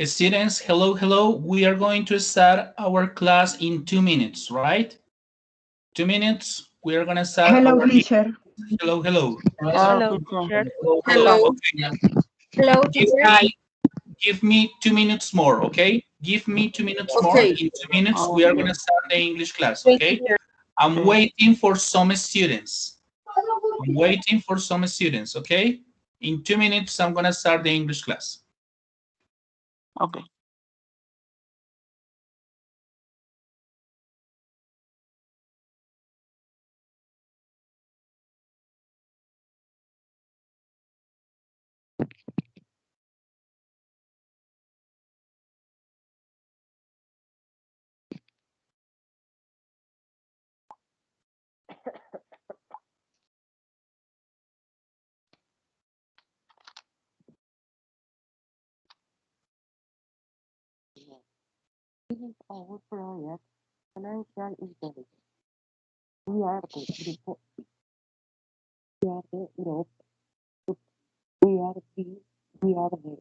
Students, hello. We are going to start our class in 2 minutes, right? 2 minutes. We are going to start. Hello, teacher. Hello. Hello, teacher. Hello. Okay. Hello, This teacher. guy, give me 2 minutes more, okay? Give me 2 minutes more. Okay. In 2 minutes, we are going to start the English class, okay? I'm waiting for some students. Okay? In 2 minutes, I'm going to start the English class. Okay. This is our project, financial intelligence. We are the group. We are the group. We are the. We are the.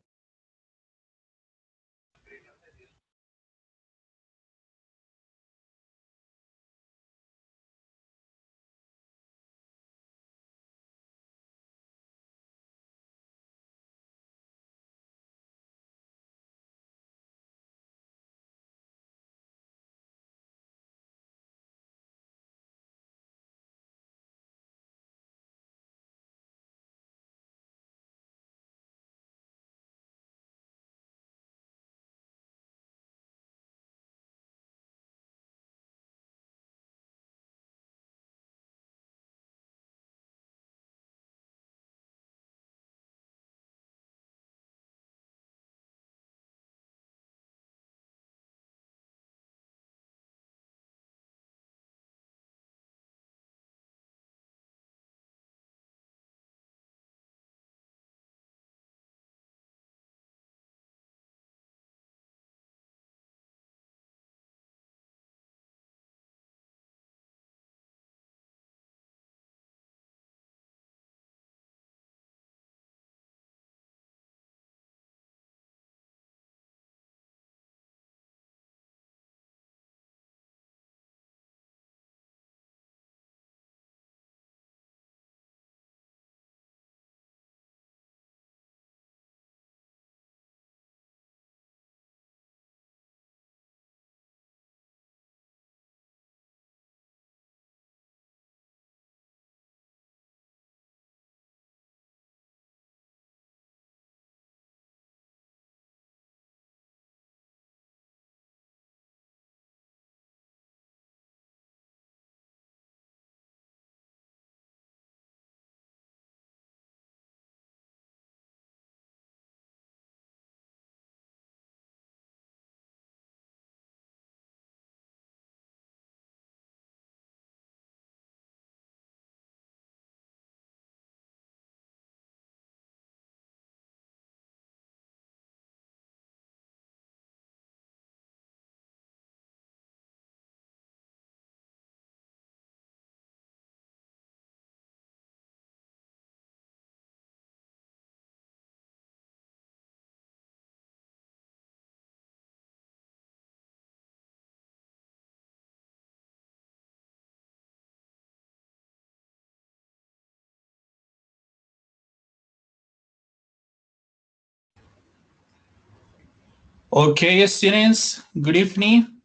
Okay, students, good evening.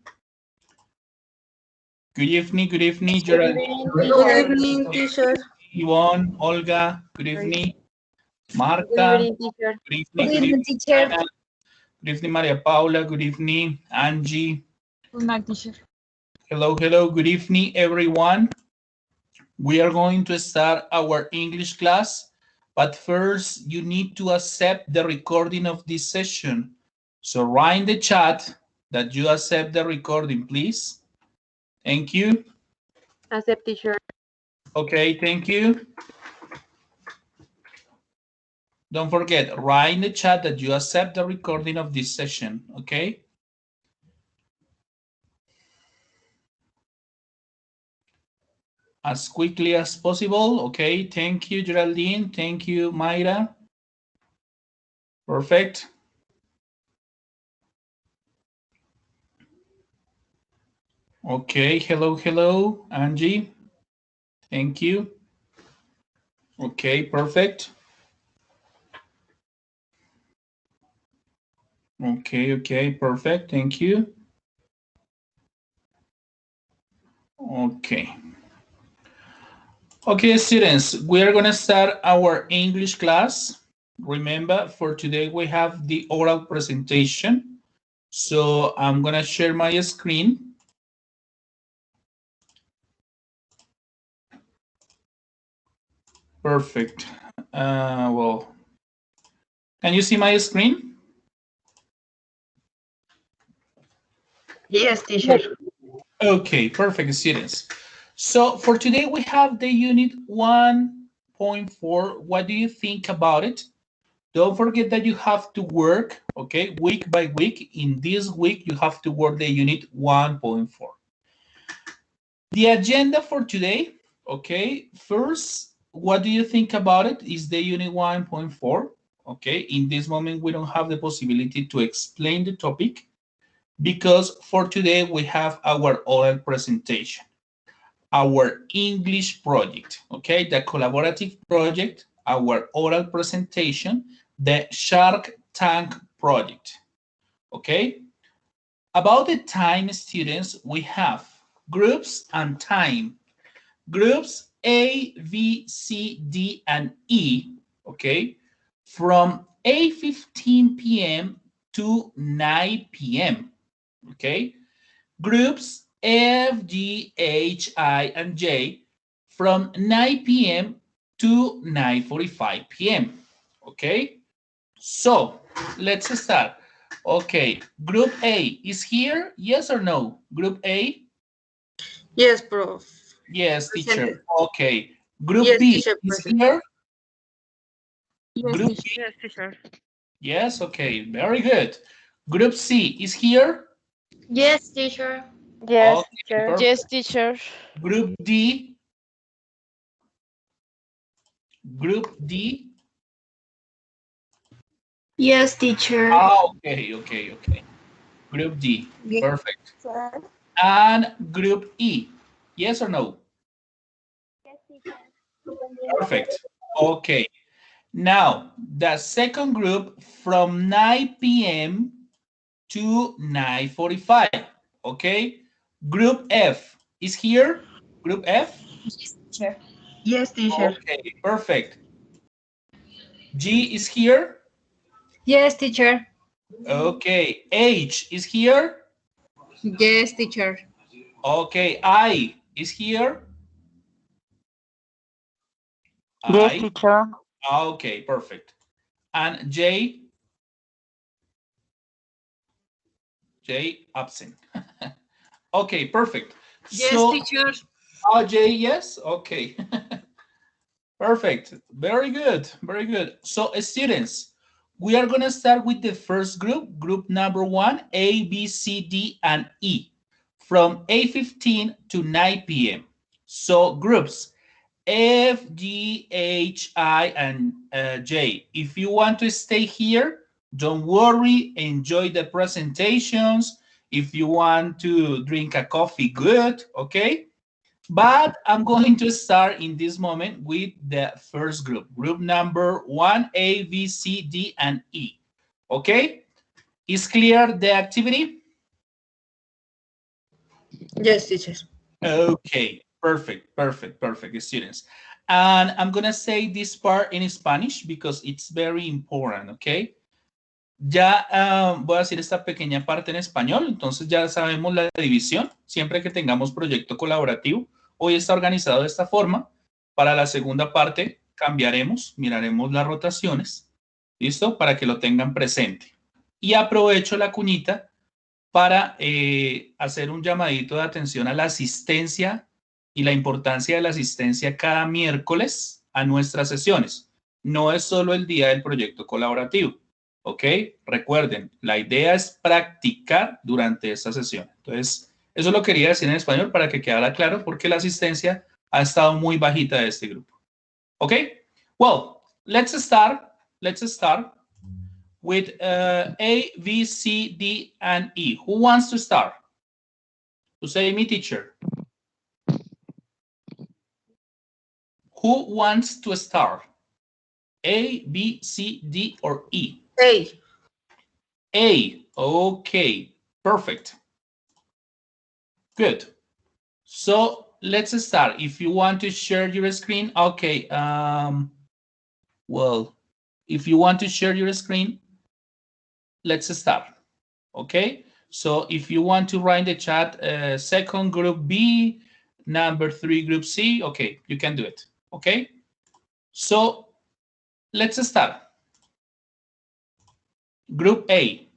Geraldine, Good evening, teacher. Yvonne, Olga, good evening. Marta, Good evening, teacher. good evening, teacher. good evening, Maria Paula, good evening, Angie. Good night, teacher. Hello, good evening, everyone. We are going to start our English class, but first you need to accept the recording of this session. So write in the chat that you accept the recording, please. Thank you. Accept, teacher. Okay, thank you. Don't forget, write in the chat that you accept the recording of this session, okay? As quickly as possible, okay? Thank you, Geraldine. Thank you, Mayra. Perfect. Okay, hello, Angie. Thank you. Okay, perfect. Okay, perfect. Thank you. Okay. Okay, students, we are going to start our English class. Remember, for today we have the oral presentation. So I'm going to share my screen. Perfect. Well, can you see my screen? Yes, teacher. Okay, perfect, students. So for today we have the unit 1.4. What do you think about it? Don't forget that you have to work, okay, week by week. In this week, you have to work the unit 1.4. The agenda for today, okay, first, what do you think about it? Is the unit 1.4, okay? In this moment, we don't have the possibility to explain the topic because for today, we have our oral presentation, our English project, okay? The collaborative project, our oral presentation, the Shark Tank project, okay? About the time, students, we have groups and time. Groups A, B, C, D, and E, okay, from 8:15 p.m. to 9 p.m., okay? Groups F, G, H, I, and J from 9 p.m. to 9:45 p.m., okay? So, let's start. Okay, Group A is here, yes or no? Group A? Yes, prof. Yes, Presented. teacher. Okay. Group Yes, B teacher, is present. here. Yes, Group teacher. B. Yes, teacher. Yes, okay. Very good. Group C is here. Yes, teacher. Yes, Okay, teacher. perfect. Yes, teacher. Group D. Group D. Yes, teacher. Okay. Group D. Perfect. Sir. And group E. Yes or no? Perfect. Okay. Now, the second group from 9 p.m. to 9:45. Okay. Group F is here. Group F. Teacher. Yes, teacher. Okay, perfect. G is here. Yes, teacher. Okay, H is here. Yes, teacher. Okay, I is here. Yes, I. teacher. Okay, perfect. And J, absent. Okay, perfect. Yes, So, teacher. J, yes. Okay. Perfect. Very good. Very good. So, students, we are going to start with the first group, group number 1, A, B, C, D, and E, from 8:15 to 9 p.m. So, groups F, G, H, I, and J. If you want to stay here, don't worry. Enjoy the presentations. If you want to drink a coffee, good. Okay. But I'm going to start in this moment with the first group, group number 1, A, B, C, D, and E. Okay? Is clear the activity? Yes, teacher. Okay, perfect, students. And I'm going to say this part in Spanish because it's very important, okay? Ya voy a decir esta pequeña parte en español, entonces ya sabemos la división. Siempre que tengamos proyecto colaborativo, hoy está organizado de esta forma. Para la segunda parte cambiaremos, miraremos las rotaciones, ¿listo? Para que lo tengan presente. Y aprovecho la cuñita para hacer un llamadito de atención a la asistencia y la importancia de la asistencia cada miércoles a nuestras sesiones. No es solo el día del proyecto colaborativo. ¿Ok? Recuerden, la idea es practicar durante esta sesión. Entonces, eso lo quería decir en español para que quedara claro porque la asistencia ha estado muy bajita de este grupo. ¿Ok? Well, let's start with A, B, C, D, and E. Who wants to start? Who say me, teacher? Who wants to start? A, B, C, D, or E? A. A. Okay, perfect. Good. So let's start. If you want to share your screen, okay. Well, if you want to share your screen, let's start. Okay. So if you want to write in the chat, second group B, number 3 group C, okay, you can do it. Okay. So let's start. Group A.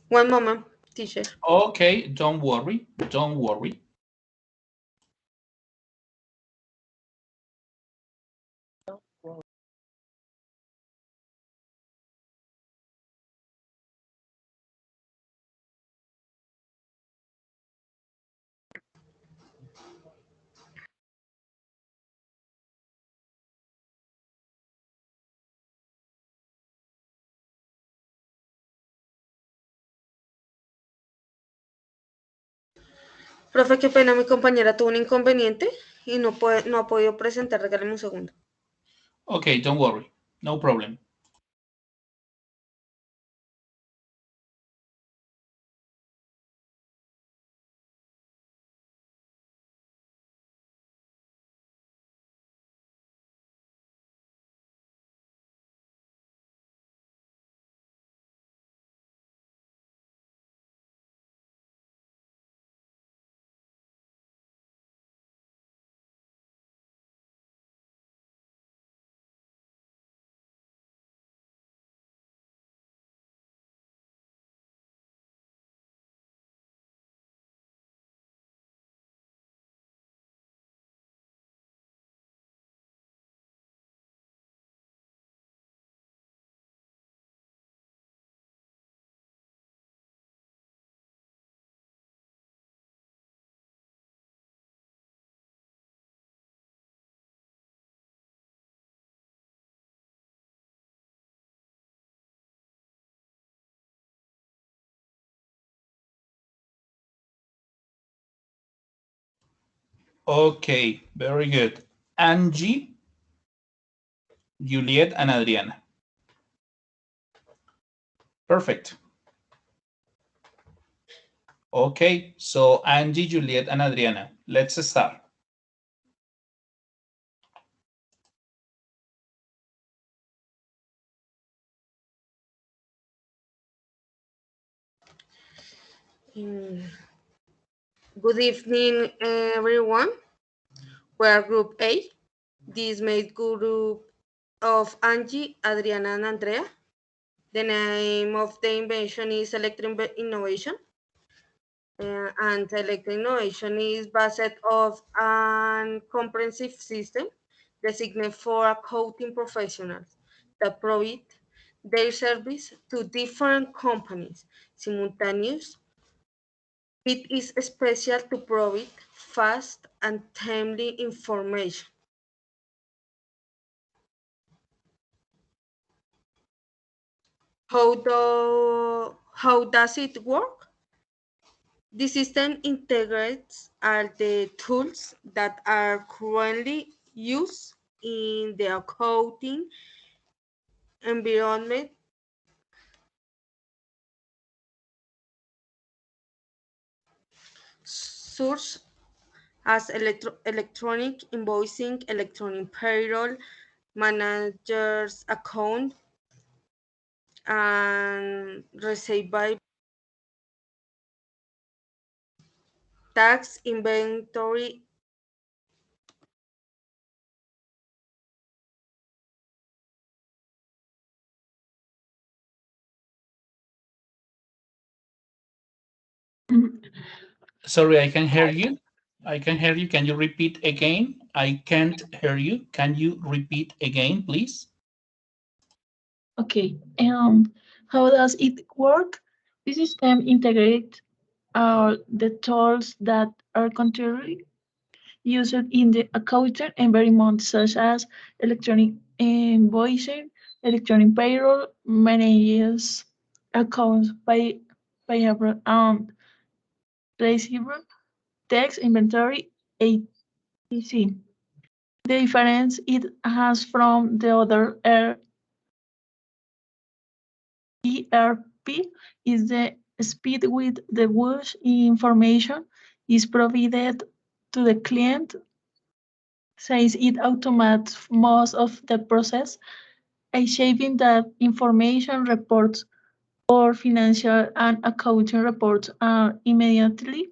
One moment, teacher. Okay, don't worry. Don't worry. Profe, qué pena, mi compañera tuvo un inconveniente y no ha podido presentar. Regáleme un segundo. Okay, don't worry. No problem. Okay, very good. Angie, Juliet, and Adriana. Perfect. Okay, so Angie, Juliet, and Adriana. Let's start. Good evening, everyone. We are Group A. This made group of Angie, Adriana, and Andrea. The name of the invention is electric innovation. And electric innovation is based of a comprehensive system designed for accounting professionals that provide their service to different companies simultaneously. It is special to provide fast and timely information. How does it work? The system integrates all the tools that are currently used in the accounting environment, such as electronic invoicing, electronic payroll, manager's account, and receipt by tax, inventory. Sorry, I can hear you. I can hear you. Can you repeat again? I can't hear you. Can you repeat again, please? Okay. How does it work? The system integrates the tools that are currently used in the accounting environment, such as electronic invoicing, electronic payroll, manages accounts by payable and receivable, tax, inventory, etc. The difference it has from the other ERP is the speed with the which information is provided to the client, since it automates most of the process, achieving that information reports or financial and accounting reports are immediately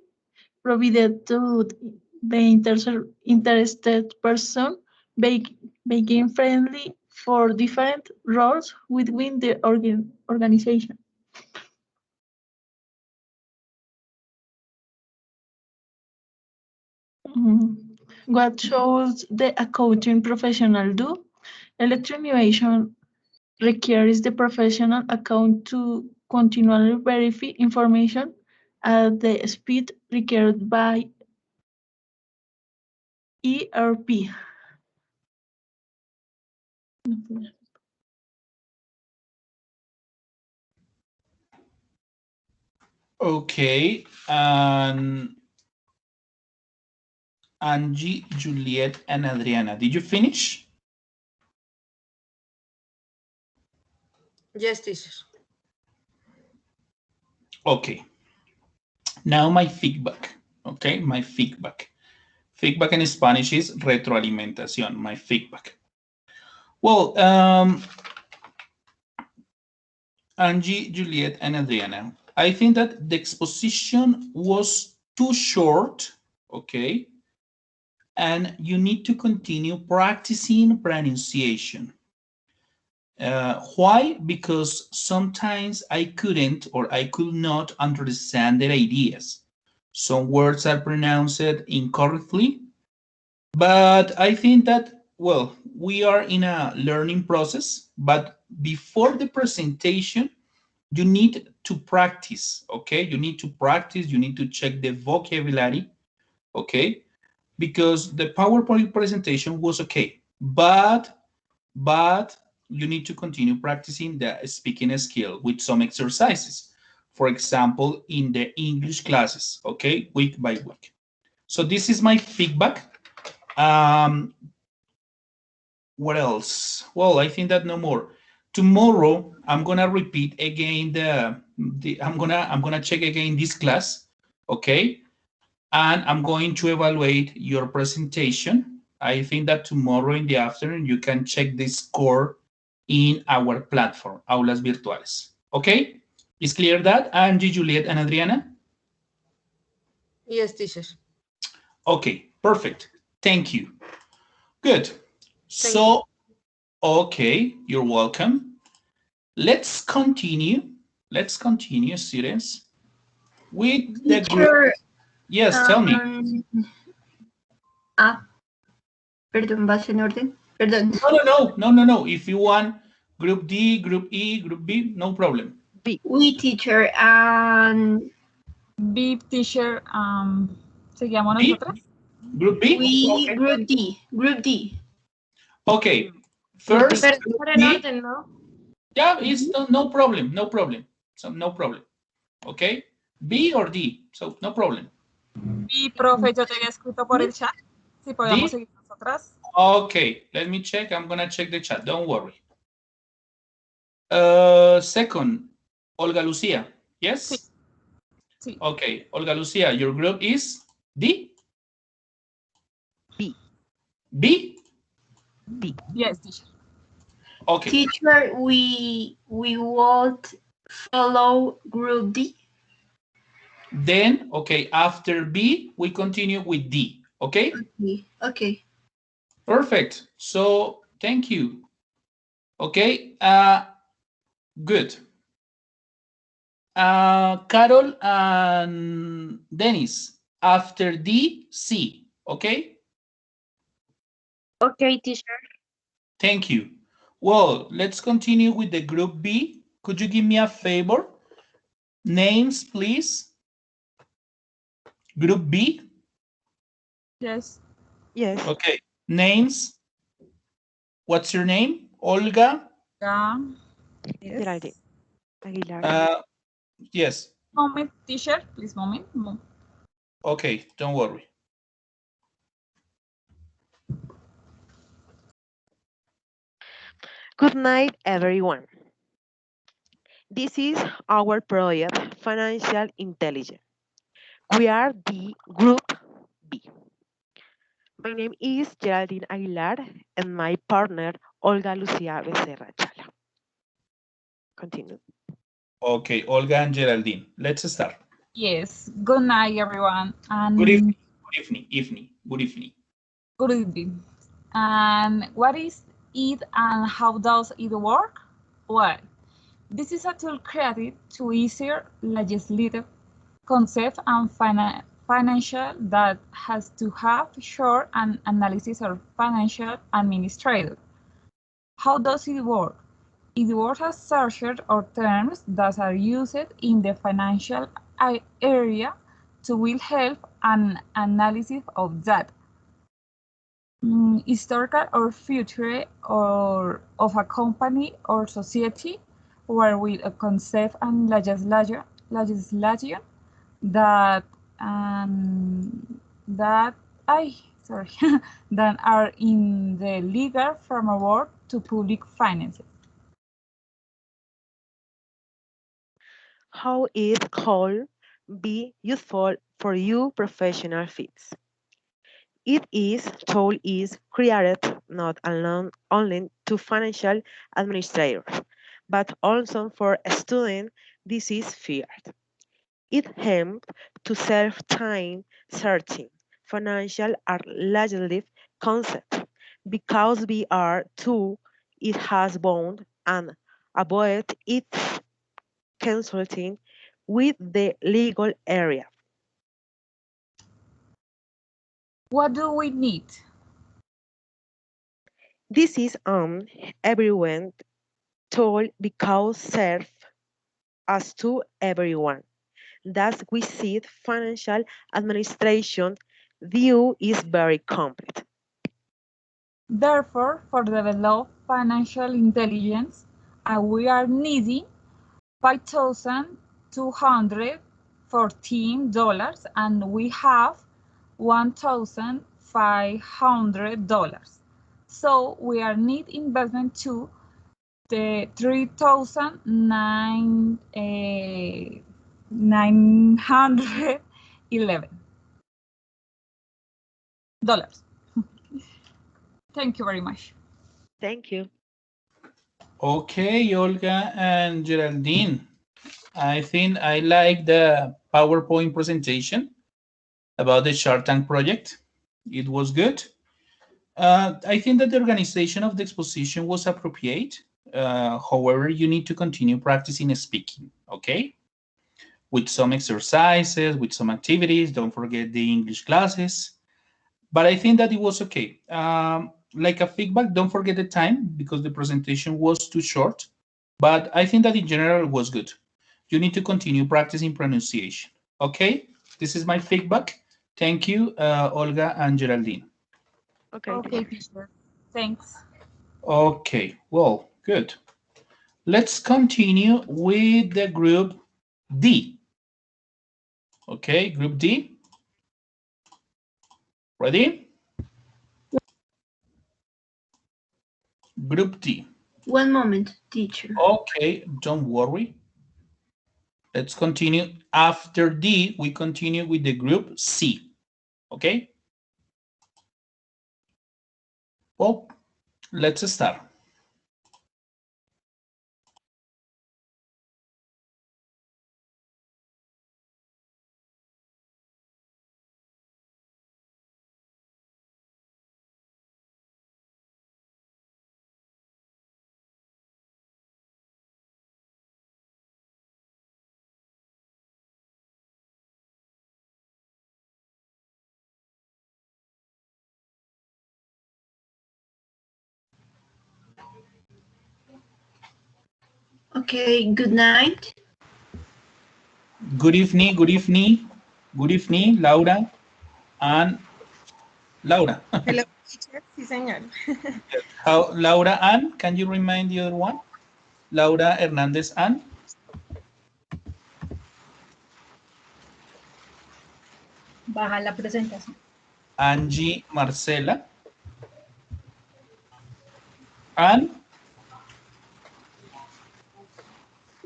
provided to the interested person, making friendly for different roles within the organization. What should the accounting professional do? Electronic requires the professional account to continually verify information at the speed required by ERP. Okay, and Angie, Juliet, and Adriana, did you finish? Yes, teacher. Okay. Now my feedback. Okay, my feedback. Feedback in Spanish is retroalimentación, my feedback. Well, Angie, Juliet, and Adriana, I think that the exposition was too short, okay? And you need to continue practicing pronunciation. Why? Because sometimes I couldn't or I could not understand their ideas. Some words are pronounced incorrectly, but I think that, well, we are in a learning process, but before the presentation, you need to practice, okay? You need to practice, you need to check the vocabulary, okay? Because the PowerPoint presentation was okay, but you need to continue practicing the speaking skill with some exercises. For example, in the English classes, okay, week by week. So this is my feedback. What else? Well, I think that no more. Tomorrow, I'm gonna repeat again I'm gonna check again this class, okay? And I'm going to evaluate your presentation. I think that tomorrow in the afternoon, you can check the score in our platform, Aulas Virtuales. Okay? Is clear that, Angie, Juliet, and Adriana? Yes, teacher. Okay, perfect. Thank you. Good. So, okay, you're welcome. Let's continue. Let's continue, students, with the group. Yes, tell me. Perdón, ¿vas en orden? Perdón. No. If you want group D, group E, group B, no problem. We, teacher, and B, teacher, ¿seguíamos B? nosotras? Group B? we, Okay. group D. Okay, first, Pero group en D. orden, ¿no? Yeah, it's no problem. So no problem. Okay, B or D, so no problem. B, profe, yo te había escrito por el chat. Si podíamos seguir nosotras. Okay, let me check. I'm gonna check the chat. Don't worry. Second, Olga Lucia. Yes? Sí. Okay, Olga Lucia, your group is D? B. B? B. Yes, teacher. Okay. Teacher, we won't follow group D. Then, okay, after B, we continue with D, okay? Okay. Perfect. So, thank you. Okay, good. Carol and Dennis, after D, C, okay? Okay, teacher. Thank you. Well, let's continue with the group B. Could you give me a favor? Names, please. Group B. Yes. Yes. Okay. Names. What's your name? Olga. Yeah. Yes. Aguilar. Yes. Moment, teacher, please, moment. Okay, don't worry. Good night, everyone. This is our project, Financial Intelligence. We are the Group B. My name is Geraldine Aguilar and my partner, Olga Lucia Becerra Chala. Continue. Okay, Olga and Geraldine, let's start. Yes, good night, everyone. And Good evening, good evening. good evening. And what is it and how does it work? Well, this is a tool created to easier legislative concept and financial that has to have short an analysis of financial administrator. How does it work? It works as searches or terms that are used in the financial area to will help an analysis of that. Historical or future or of a company or society where with a concept and legislation that that that are in the legal framework to public finances. How it could be useful for you professional fits. It is tool is created not only to financial administrators, but also for students. This is feared. It aims to save time searching financial or legislative concepts because we are too it has bound and avoid its consulting with the legal area. What do we need? This is everyone told because serve as to everyone. Thus we see financial administration view is very complete. Therefore, for develop financial intelligence, we are needing $5,214 and we have $1,500. So we are need investment to the $3,911. Thank you very much. Thank you. Okay, Olga and Geraldine. I think I like the PowerPoint presentation about the Shark Tank project. It was good. I think that the organization of the exposition was appropriate. However, you need to continue practicing speaking, okay? With some exercises, with some activities. Don't forget the English classes. But I think that it was okay. Like a feedback, don't forget the time because the presentation was too short. But I think that in general it was good. You need to continue practicing pronunciation. Okay, this is my feedback. Thank you, Olga and Geraldine. Okay. Okay, teacher. Thanks. Okay, well, good. Let's continue with the group D. Okay, group D. Ready? Group D. One moment, teacher. Okay, don't worry. Let's continue. After D, we continue with the group C. Okay? Well, let's start. Okay, good night. Good evening, good evening. Good evening, Laura and Laura. Hello, teacher. Sí, señor. How, Laura Ann, can you remind the other one? Laura Hernandez Ann. Baja la presentación. Angie Marcela. And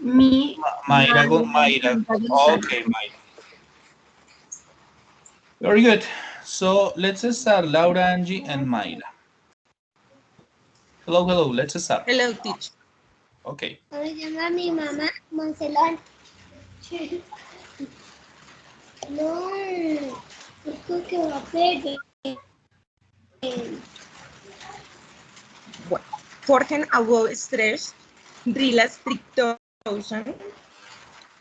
Me, Mayra. Okay, Mayra. Very good. So let's start. Laura, Angie, and Mayra. Hello, hello. Let's start. Hello, teacher. Okay. Me llama mi mamá Moncelón. No, es que va a perder. Bueno, Forgen Avoid Stress, Relax 3000.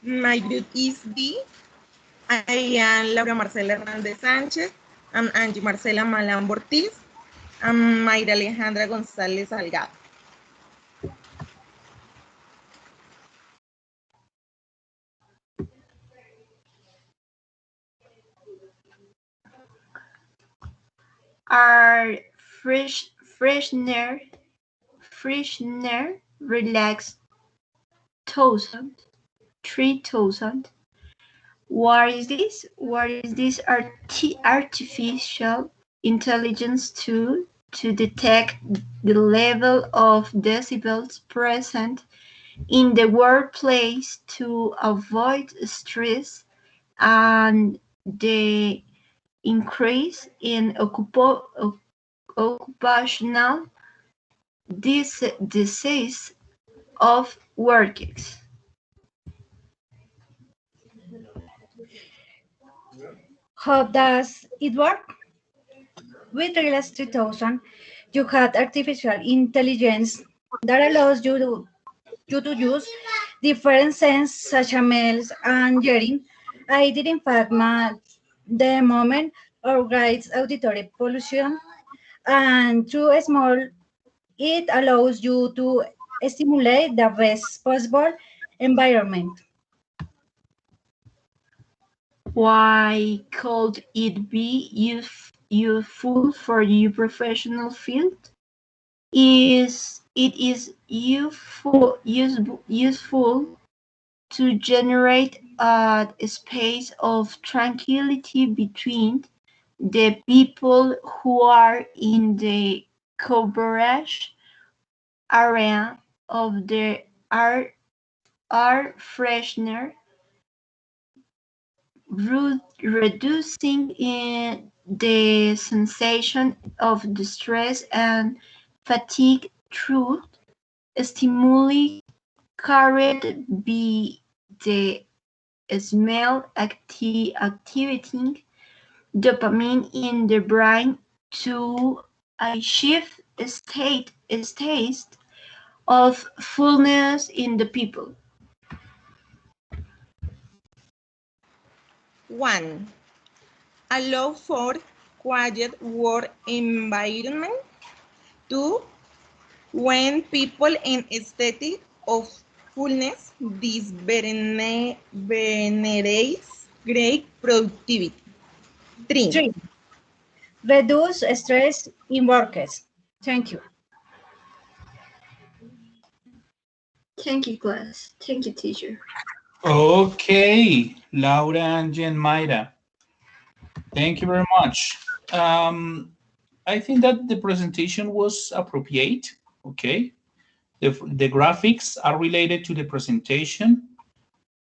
My group is B. I am Laura Marcela Hernández Sánchez. I'm Angie Marcela Malam Ortiz. I'm Mayra Alejandra González Salgado. Are freshener relax 3000. What is this? What is this artificial intelligence tool to detect the level of decibels present in the workplace to avoid stress and the increase in occupational disease of workers? How does it work? With Relax 3000, you have artificial intelligence that allows you to use different senses such as smells and hearing, identify the moment or guides auditory pollution, and through a small, it allows you to stimulate the best possible environment. Why could it be useful for your professional field? It is useful to generate a space of tranquility between the people who are in the coverage area of the air freshener, reducing the sensation of distress and fatigue through stimuli carried by the smell activating dopamine in the brain to achieve a state of fullness in the people. 1. Allow for quiet work environment. 2. When people in a state of fullness, this venerates great productivity. 3. 3. Reduce stress in workers. Thank you. Thank you, class. Thank you, teacher. Okay, Laura, Angie, and Mayra. Thank you very much. I think that the presentation was appropriate. Okay, the graphics are related to the presentation.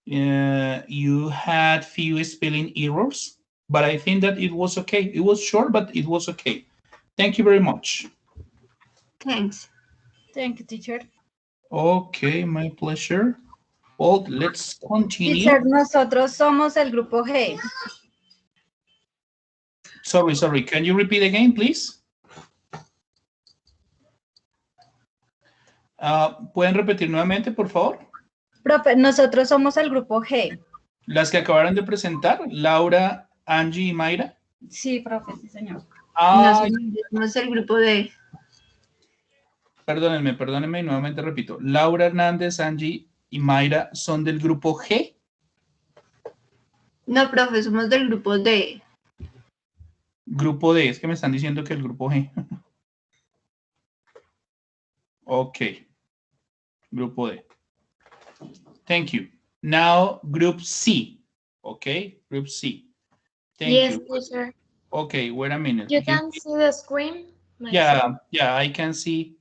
You had few spelling errors, but I think that it was okay. It was short, but it was okay. Thank you very much. Thanks. Thank you, teacher. Okay, my pleasure. Well, let's continue. Teacher, nosotros somos el grupo G. Sorry. Can you repeat again, please? ¿Pueden repetir nuevamente, por favor? Profe, nosotros somos el grupo G. Las que acabaron de presentar, Laura, Angie y Mayra. Sí, profe, sí, señor. No es el grupo de... Perdónenme, nuevamente repito. Laura Hernández, Angie y Mayra son del grupo G. No, profe, somos del grupo D. Grupo D, es que me están diciendo que el grupo G. Ok. Grupo D. Thank you. Now, group C. Okay, group C. Thank yes, you. teacher. Okay, wait a minute. You can see the screen? Yeah, I can see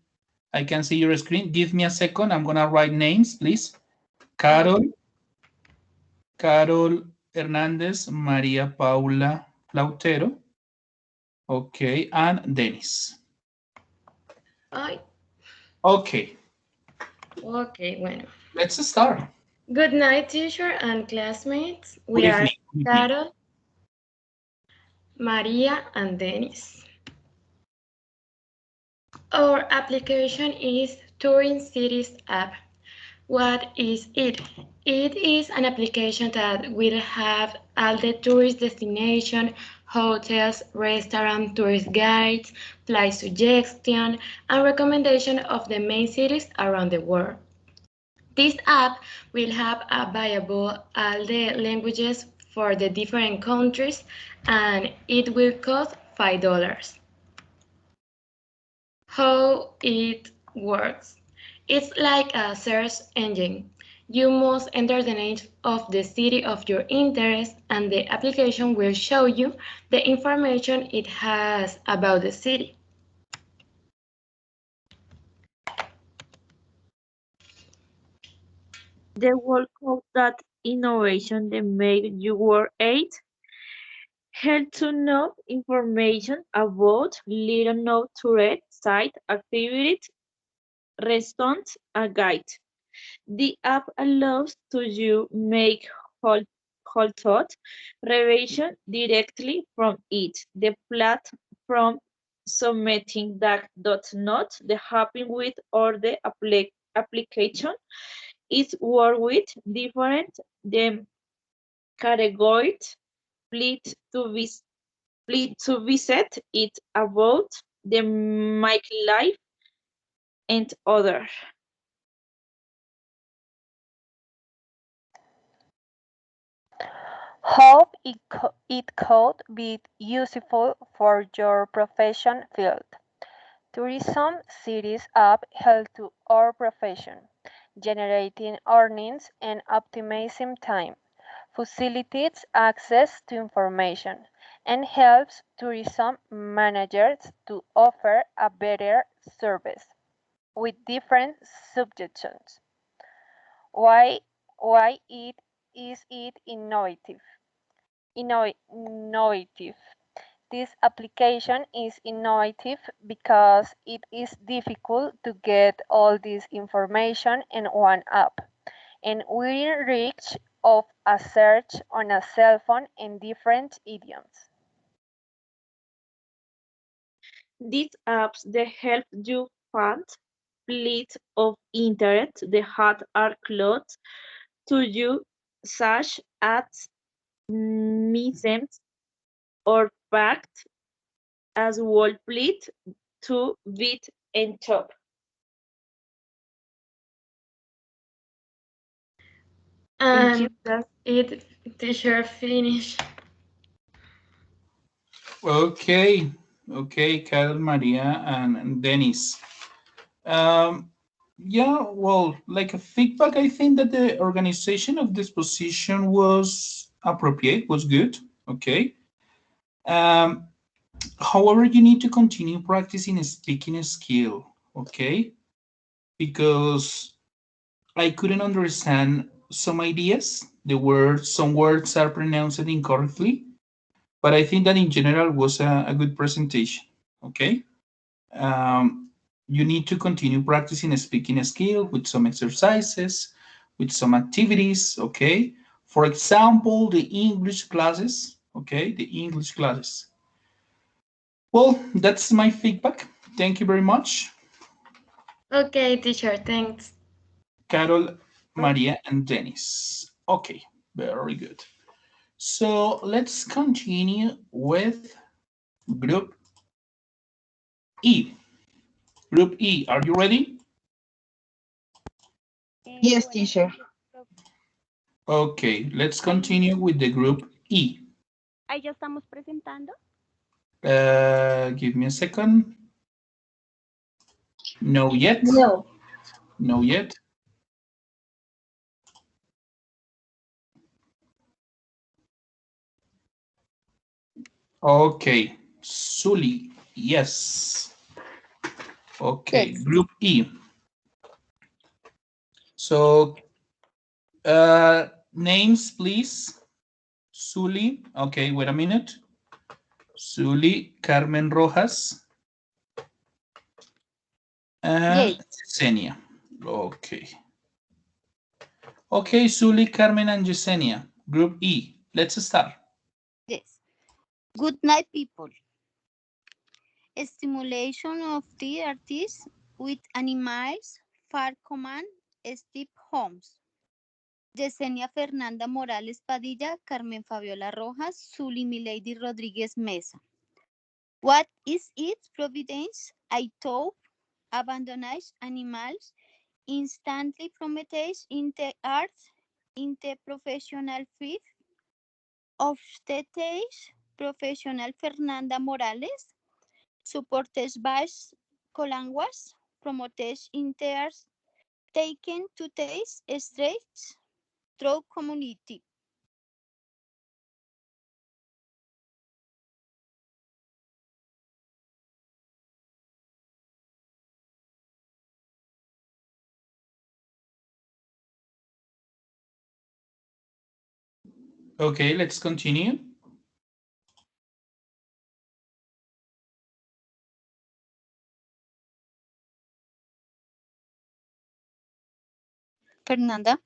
your screen. Give me a second. I'm gonna write names, please. Carol Hernandez, Maria Paula Lautero. Okay, and Dennis. Okay. Okay, bueno. Let's start. Good night, teacher and classmates. We Good are evening. Carol, Maria, and Dennis. Our application is Touring Cities app. What is it? It is an application that will have all the tourist destination, hotels, restaurants, tourist guides, flight suggestion, and recommendation of the main cities around the world. This app will have available all the languages for the different countries, and it will cost $5. How it works. It's like a search engine. You must enter the name of the city of your interest, and the application will show you the information it has about the city. The World Cup that innovation that made you work 8 help to know information about little known tourist site activities, restaurants, and guide. The app allows to you make whole thought revision directly from it. The platform submitting that does not the happen with or the application is work with different the categories split to visit it about the make life and other. Hope it could be useful for your profession field. Tourism Cities app helps to our profession, generating earnings and optimizing time, facilitates access to information, and helps tourism managers to offer a better service with different suggestions. Why is it innovative? Innovative. This application is innovative because it is difficult to get all this information in one app, and within reach of a search on a cell phone in different idioms. These apps they help you find places of interest the hot are close to you, such as museums or parks as wall plate to visit and shop. And that's it, teacher, finish. Okay, Carol, Maria, and Dennis. Yeah, well, like a feedback, I think that the organization of this position was appropriate, was good. Okay. Um, However, you need to continue practicing speaking skill. Okay, because I couldn't understand some ideas. Some words are pronounced incorrectly, but I think that in general was a good presentation. Okay. You need to continue practicing speaking skill with some exercises, with some activities. Okay. For example, the English classes. Okay, the English classes. Well, that's my feedback. Thank you very much. Okay, teacher, thanks. Carol, Maria, and Dennis. Okay, very good. So let's continue with Group E. Group E, are you ready? Yes, teacher. Okay, let's continue with the Group E. Ahí ya estamos presentando. Give me a second. No yet. No. No yet. Okay, Sully, yes. Okay, Yes. group E. So, names, please. Sully, okay, wait a minute. Sully, Carmen Rojas, and Yes. Yesenia. Okay. Okay, Sully, Carmen, and Yesenia. Group E. Let's start. Yes. Good night, people. Stimulation of the artists with animals, far command, Steve Holmes. Yesenia Fernanda Morales Padilla, Carmen Fabiola Rojas, Zuli Milady Rodríguez Mesa. What is its providence? I thought abandoned animals instantly prometheus in the art, in the professional field of the professional Fernanda Morales, supportes by Colanguas, promotes in the arts, taken to taste straight through community. Okay, let's continue. Fernanda.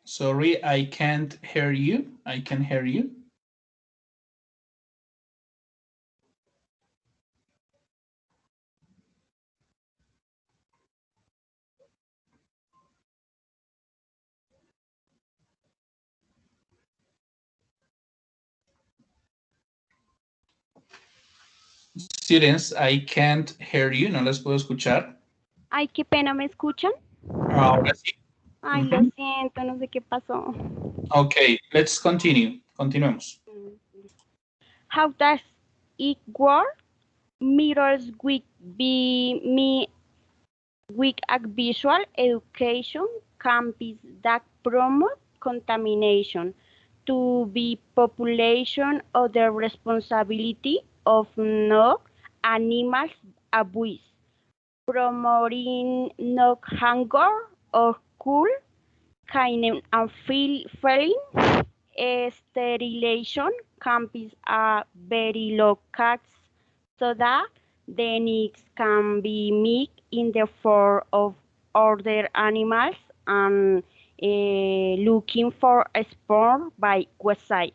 Sorry, I can't hear you. I can hear you. Students, I can't hear you. No les puedo escuchar. Ay, qué pena, ¿me escuchan? Ahora sí. Ay, lo siento, no sé qué pasó. Okay, let's continue. Continuemos. How does it work? Mirrors with visual education campaigns that promote contamination to be population of the responsibility of no animals abuse, promoting no hunger or cool kind and feeling. Sterilization campaigns are very low cost so that the needs can be met in the form of other animals and looking for a sport by website.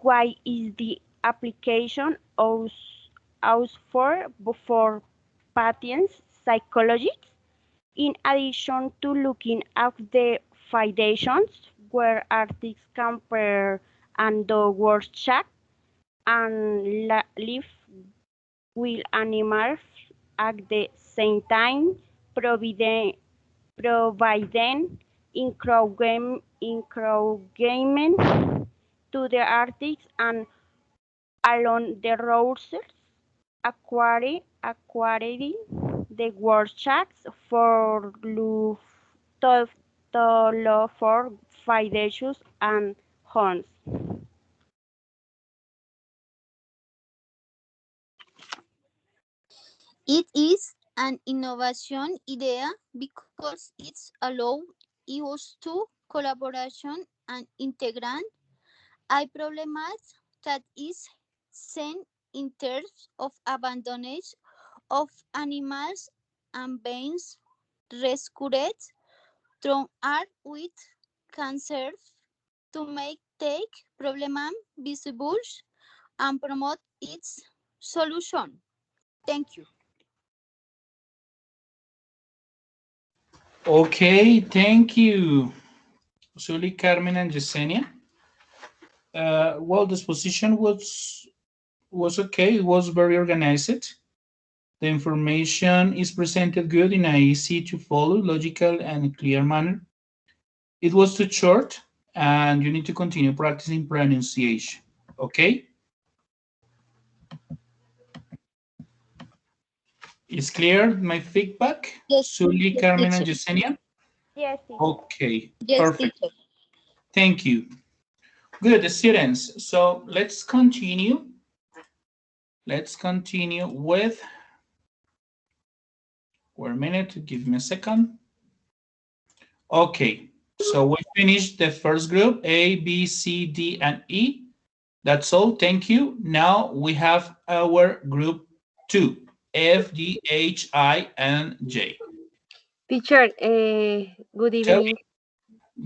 Why is the application used for patients psychologists? In addition to looking at the foundations where artists compare and do workshop and live with animals at the same time, providing encouragement to the artists and along the routes acquiring the workshops for to, to for foundations and homes. It is an innovation idea because it's allow us to collaboration and integrate I problems that is seen in terms of abandonage of animals and beings rescued from art with cancer to make take problem visible and promote its solution. Thank you. Okay, thank you, Sully, Carmen, and Yesenia. Well, this position was okay. It was very organized. The information is presented good in a easy to follow, logical, and clear manner. It was too short, and you need to continue practicing pronunciation. Okay? Is clear my feedback? Yes, Sully, yes, Carmen, and teacher. Yesenia? Yes, teacher. Okay, Yes, perfect. teacher. Thank you. Good, students. So let's continue. Let's continue with, wait a minute, give me a second. Okay, so we finished the first group, A, B, C, D, and E. That's all, thank you. Now we have our group 2, F, G, H, I, and J. Teacher, good Tell evening. me,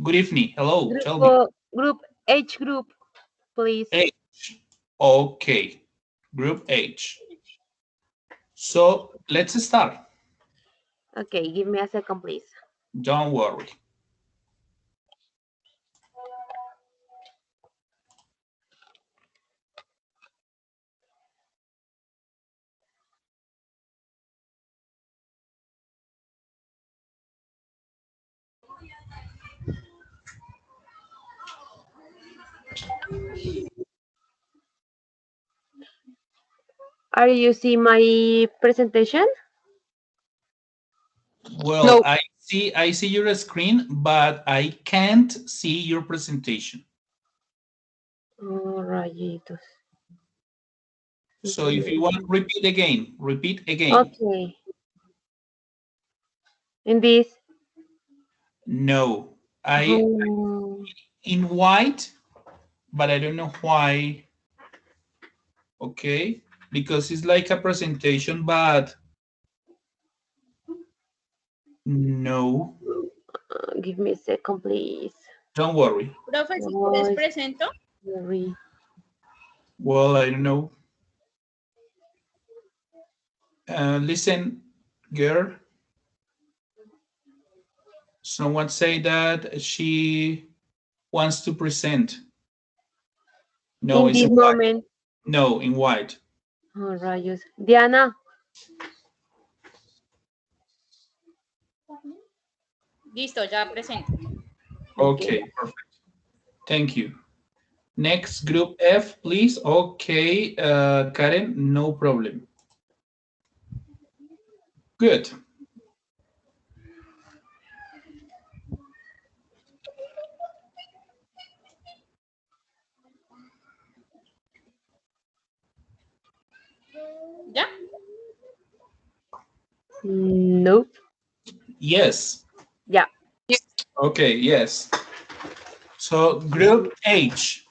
good evening, hello, Group, tell me. group H group, please. H, okay, group H. So let's start. Okay, give me a second, please. Don't worry. Are you see my presentation? Well, No. I see your screen, but I can't see your presentation. Oh, rayitos. So if you want, repeat again. Repeat again. Okay. In this? No, I in white, but I don't know why. Okay, because it's like a presentation, but no. Give me a second, please. Don't worry. Profe, si quieres presento. Sorry. Well, I don't know. Listen, girl. Someone say that she wants to present. No, in it's this in white. moment. No, in white. Oh, rayos. Diana. Listo, ya presento. Okay, perfect. Thank you. Next, group F, please. Okay, Karen, no problem. Good. ¿Ya? Nope. Yes. Yeah. Okay, yes. So group H.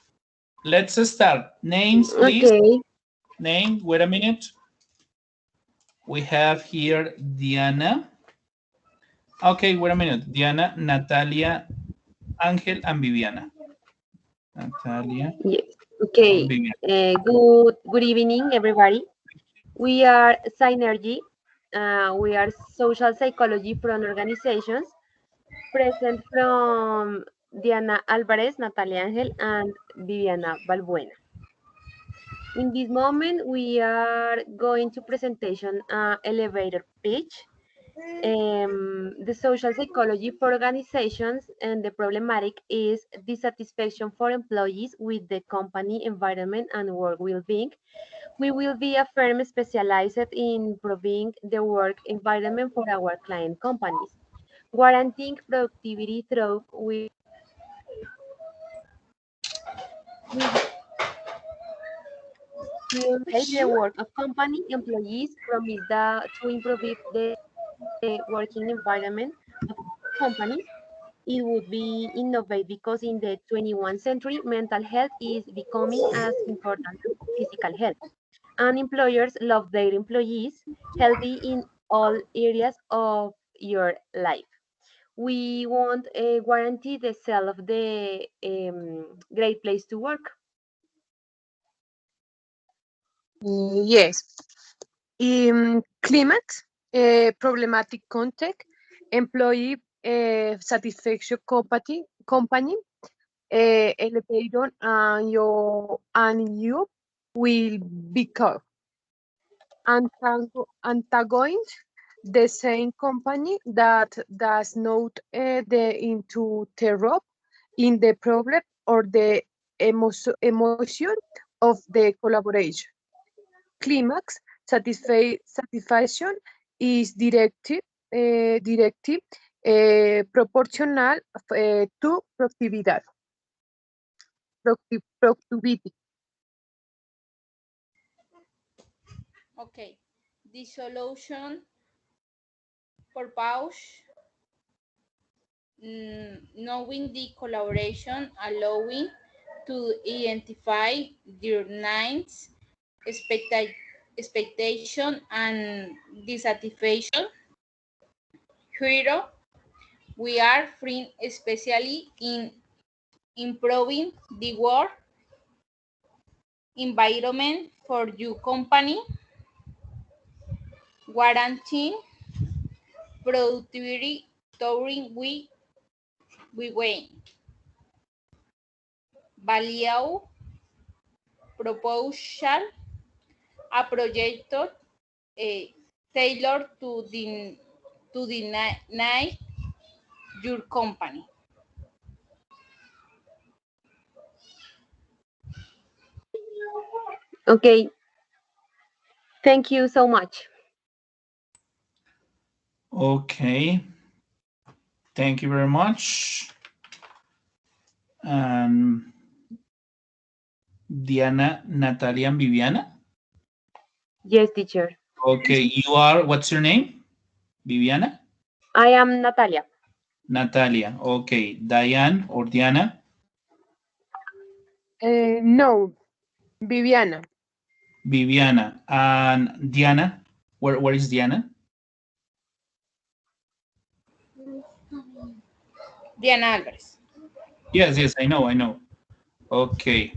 Let's start. Names, please. Okay. Name, wait a minute. We have here Diana. Okay, wait a minute. Diana, Natalia, Angel, and Viviana. Natalia. Yes. Okay. Good evening, everybody. We are Synergy. We are social psychology from organizations. Present from Diana Alvarez, Natalia Angel, and Viviana Balbuena. In this moment, we are going to presentation elevator pitch. The social psychology for organizations and the problematic is dissatisfaction for employees with the company environment and work well-being. We will be a firm specialized in improving the work environment for our client companies, guaranteeing productivity through will make the work of company employees promise to improve the working environment of companies. It would be innovate because in the 21st century, mental health is becoming as important as physical health. And employers love their employees healthy in all areas of your life. We want a guarantee the sale of the great place to work. Yes. Climate, problematic context, employee satisfaction company, elevator and you will become antagonist the same company that does not interrupt in the problem or the emotion of the collaboration. Climax satisfaction is directive proportional to productivity. Productivity. Okay. The solution purpose, knowing the collaboration, allowing to identify their needs, expectation, and dissatisfaction. Here, we are free, especially in improving the work environment for your company, guaranteeing productivity during we win. Value proposal, a project tailored to the need your company. Okay, thank you so much. Okay. Thank you very much. Diana, Natalia, and Viviana? Yes, teacher. Okay, you are, what's your name? Viviana? I am Natalia. Natalia. Okay, Diane or Diana? No, Viviana. Viviana. And Diana? Where is Diana? Diana Alvarez. Yes, I know. Okay.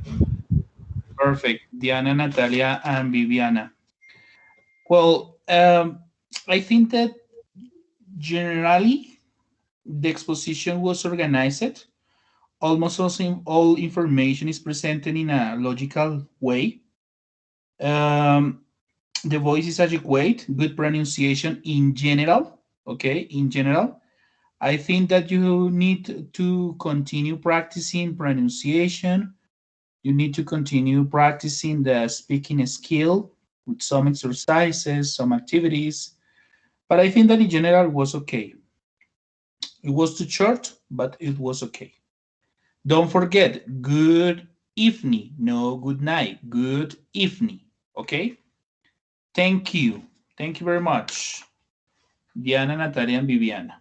Perfect. Diana, Natalia, and Viviana. Well, I think that generally the exposition was organized. Almost all information is presented in a logical way. The voice is adequate, good pronunciation in general. Okay, in general. I think that you need to continue practicing pronunciation. You need to continue practicing the speaking skill with some exercises, some activities. But I think that in general it was okay. It was too short, but it was okay. Don't forget, good evening, no good night, good evening, okay? Thank you. Thank you very much. Diana, Natalia, and Viviana.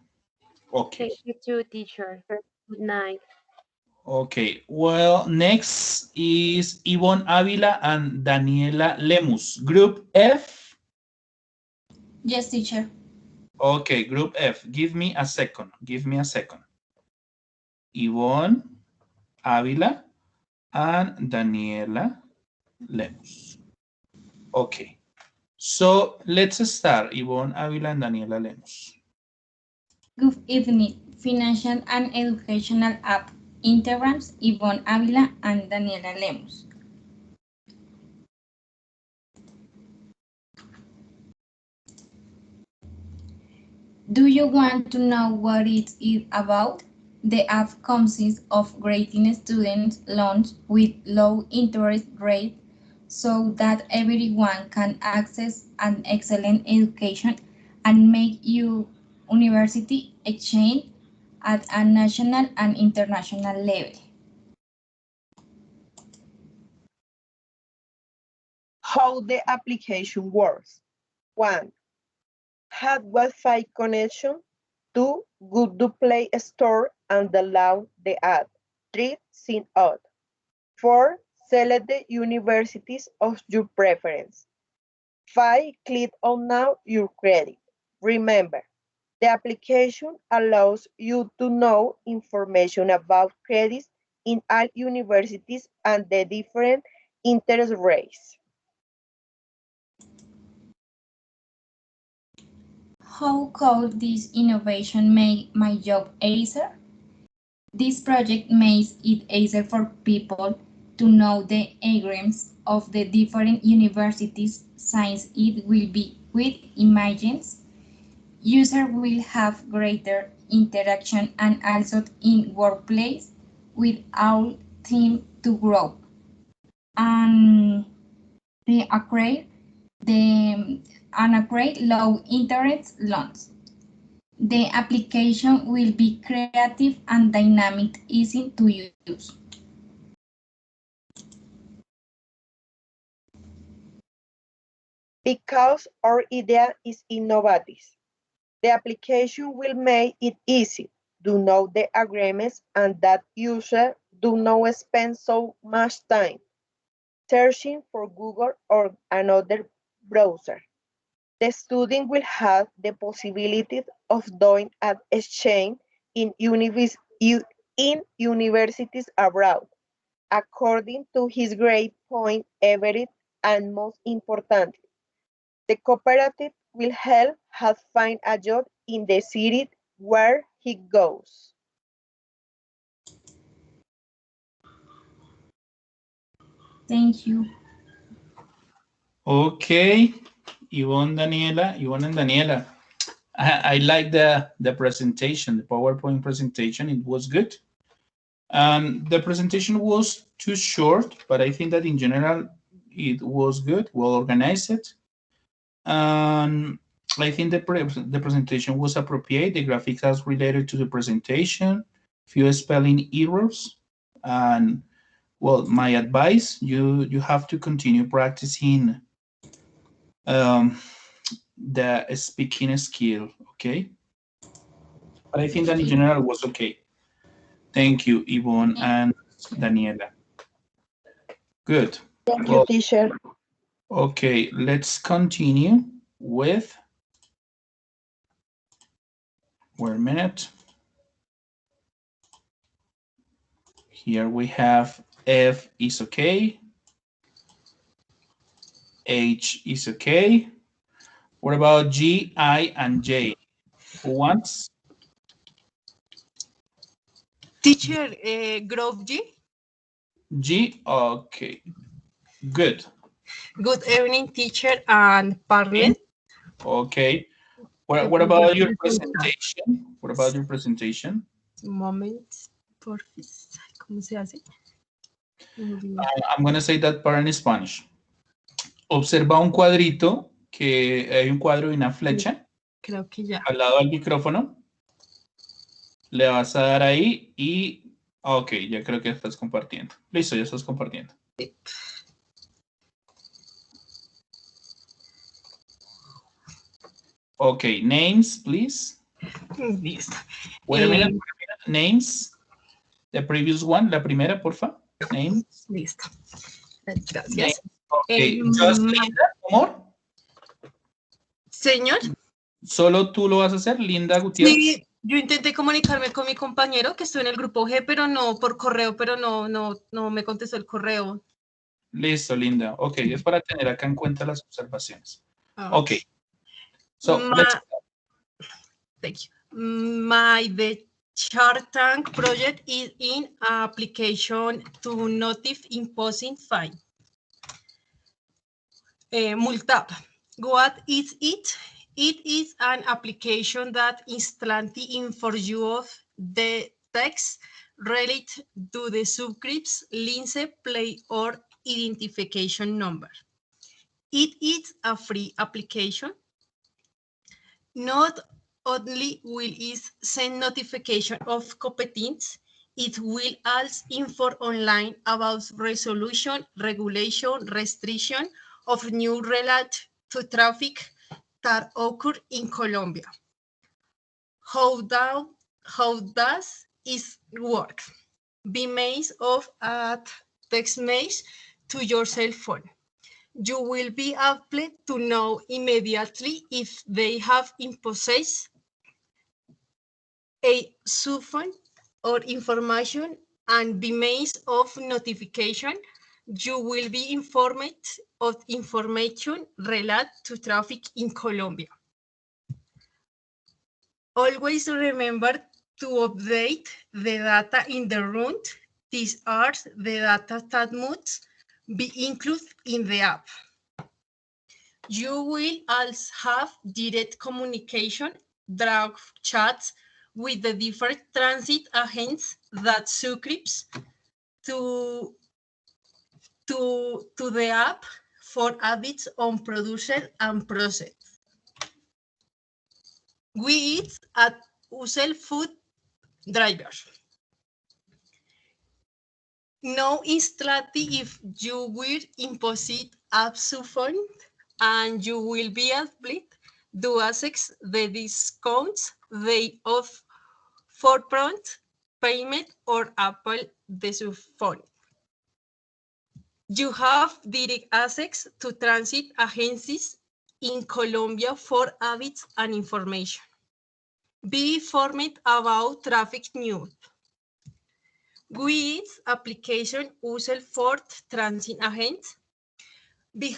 Okay. Thank you too, teacher. Good night. Okay. Well, next is Yvonne Avila and Daniela Lemus. Group F? Yes, teacher. Okay, group F. Give me a second. Yvonne Avila and Daniela Lemus. Okay. So let's start. Yvonne Avila and Daniela Lemus. Good evening. Financial and Educational App Integrants Yvonne Avila and Daniela Lemus. Do you want to know what it is about? The app consists of granting students loans with low interest rate so that everyone can access an excellent education and make university exchange at a national and international level. How the application works. 1. Have Wi-Fi connection. 2. Go to Play Store and download the app. 3. Sign up. 4. Select the universities of your preference. 5. Click on Now Your Credit. Remember, the application allows you to know information about credits in all universities and the different interest rates. How could this innovation make my job easier? This project makes it easier for people to know the agreements of the different universities since it will be with images User will have greater interaction and also in workplace with our team to grow. And the accrete low interest loans. The application will be creative and dynamic, easy to use. Because our idea is innovative, the application will make it easy to know the agreements and that users do not spend so much time searching for Google or another browser. The student will have the possibility of doing an exchange in universities abroad, according to his grade point average, and most importantly, the cooperative will help him find a job in the city where he goes. Thank you. Okay, Yvonne and Daniela. I like the presentation, the PowerPoint presentation. It was good. The presentation was too short, but I think that in general it was good, well organized. I think the presentation was appropriate. The graphics are related to the presentation, few spelling errors, and well, my advice, you have to continue practicing the speaking skill, okay? But I think that in general was okay. Thank you, Yvonne and Daniela. Good. Thank you, teacher. Okay, let's continue with, wait a minute. Here we have F is okay. H is okay. What about G, I, and J? Who wants? Teacher, group G. G, okay. Good. Good evening, teacher and partner. Okay. What about your presentation? What about your presentation? Moment, porfis. ¿Cómo se hace? I'm going to say that part in Spanish. Observa un cuadrito, que hay un cuadro y una flecha. Creo que ya. Al lado del micrófono. Le vas a dar ahí y... Ok, ya creo que estás compartiendo. Listo, ya estás compartiendo. Sí. Okay, names, please. Listo. Wait a minute. Names. The previous one, la primera, porfa. Names. Listo. Gracias. Names. Okay, just Linda, amor. Señor. ¿Solo tú lo vas a hacer, Linda Gutiérrez? Sí, yo intenté comunicarme con mi compañero que estoy en el grupo G, pero no por correo, pero no me contestó el correo. Listo, Linda. Ok, es para tener acá en cuenta las observaciones. Ok. So, let's start. Thank you. The Shark Tank project is in application to notice imposing fine. Multap. What is it? It is an application that instantly informs you of the text related to the subscripts, links, play, or identification number. It is a free application. Not only will it send notification of competence, it will also inform online about resolution, regulation, restriction of new related to traffic that occur in Colombia. How does it work? Be made of a text message to your cell phone. You will be able to know immediately if they have imposed a subphone or information, and by means of notification, you will be informed of information related to traffic in Colombia. Always remember to update the data in the room. These are the data that must be included in the app. You will also have direct communication draw chats with the different transit agents that subscribes to the app for audits on production and process. We eat at Usel Food Drivers. Now instantly if you will imposite upfront and you will be able to access the discounts they offer for prompt payment or Apple the phone. You have direct access to transit agencies in Colombia for audits and information. Be informed about traffic news. WIT's application used for transit agents. Be